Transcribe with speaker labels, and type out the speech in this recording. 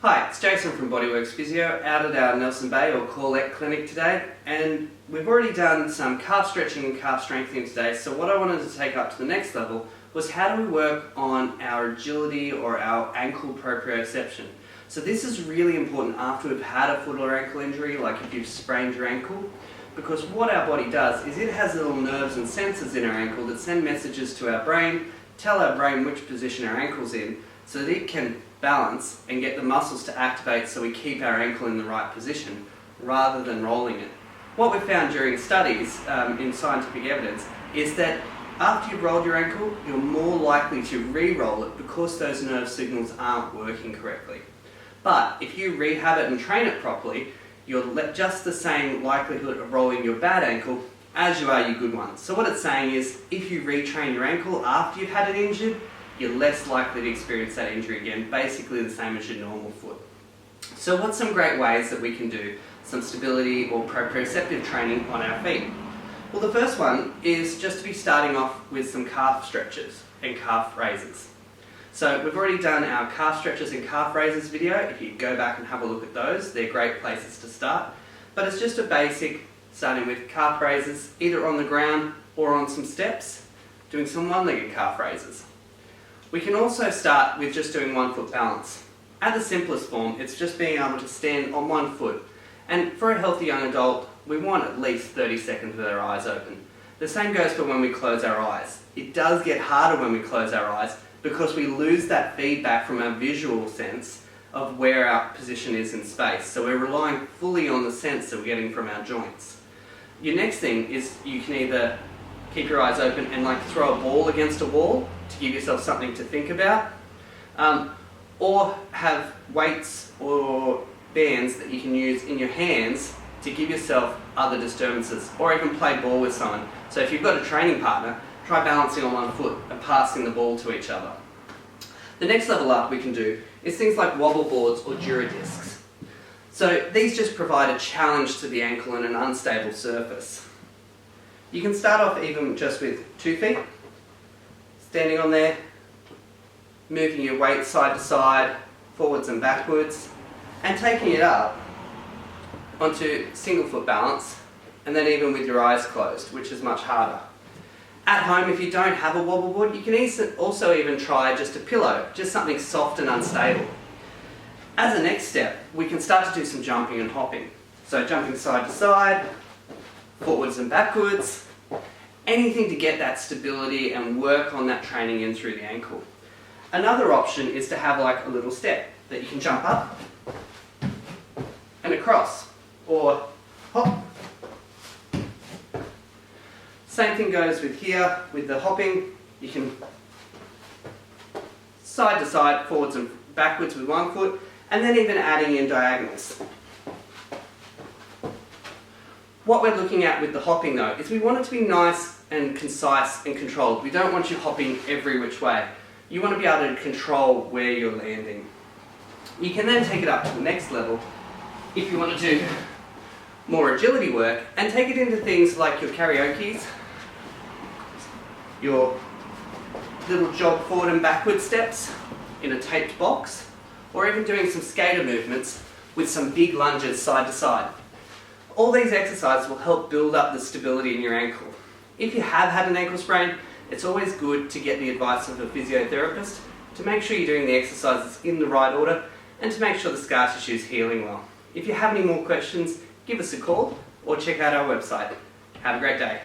Speaker 1: Hi, it's Jason from Bodyworks Physio out at our Nelson Bay or Corlett clinic today, and we've already done some calf stretching and calf strengthening today. So what I wanted to take up to the next level was how do we work on our agility or our ankle proprioception. So this is really important after we've had a foot or ankle injury, like if you've sprained your ankle, because what our body does is it has little nerves and sensors in our ankle that send messages to our brain, tell our brain which position our ankle's in, so that it can balance and get the muscles to activate so we keep our ankle in the right position rather than rolling it. What we've found during studies in scientific evidence is that after you've rolled your ankle, you're more likely to re-roll it because those nerve signals aren't working correctly. But if you rehab it and train it properly, you're just the same likelihood of rolling your bad ankle as you are your good one. So what it's saying is, if you retrain your ankle after you've had it injured, you're less likely to experience that injury again, basically the same as your normal foot. So what's some great ways that we can do some stability or proprioceptive training on our feet? Well, the first one is just to be starting off with some calf stretches and calf raises. So we've already done our calf stretches and calf raises video. If you go back and have a look at those, they're great places to start. But it's just a basic, starting with calf raises, either on the ground or on some steps, doing some one-legged calf raises. We can also start with just doing 1 foot balance. At the simplest form, it's just being able to stand on 1 foot. And for a healthy young adult, we want at least 30 seconds with our eyes open. The same goes for when we close our eyes. It does get harder when we close our eyes because we lose that feedback from our visual sense of where our position is in space. So we're relying fully on the sense that we're getting from our joints. Your next thing is you can either keep your eyes open and throw a ball against a wall to give yourself something to think about, or have weights or bands that you can use in your hands to give yourself other disturbances, or even play ball with someone. So if you've got a training partner, try balancing on 1 foot and passing the ball to each other. The next level up we can do is things like wobble boards or Duradiscs. So these just provide a challenge to the ankle in an unstable surface. You can start off even just with 2 feet, standing on there, moving your weight side to side, forwards and backwards, and taking it up onto single foot balance, and then even with your eyes closed, which is much harder. At home, if you don't have a wobble board, you can also even try just a pillow, just something soft and unstable. As a next step, we can start to do some jumping and hopping. So jumping side to side, forwards and backwards, anything to get that stability and work on that training in through the ankle. Another option is to have a little step that you can jump up and across, or hop. Same thing goes with here, with the hopping. You can side to side, forwards and backwards with 1 foot, and then even adding in diagonals. What we're looking at with the hopping though, is we want it to be nice and concise and controlled. We don't want you hopping every which way. You want to be able to control where you're landing. You can then take it up to the next level if you want to do more agility work and take it into things like your karaokes, your little jog forward and backward steps in a taped box, or even doing some skater movements with some big lunges side to side. All these exercises will help build up the stability in your ankle. If you have had an ankle sprain, it's always good to get the advice of a physiotherapist to make sure you're doing the exercises in the right order and to make sure the scar tissue is healing well. If you have any more questions, give us a call or check out our website. Have a great day.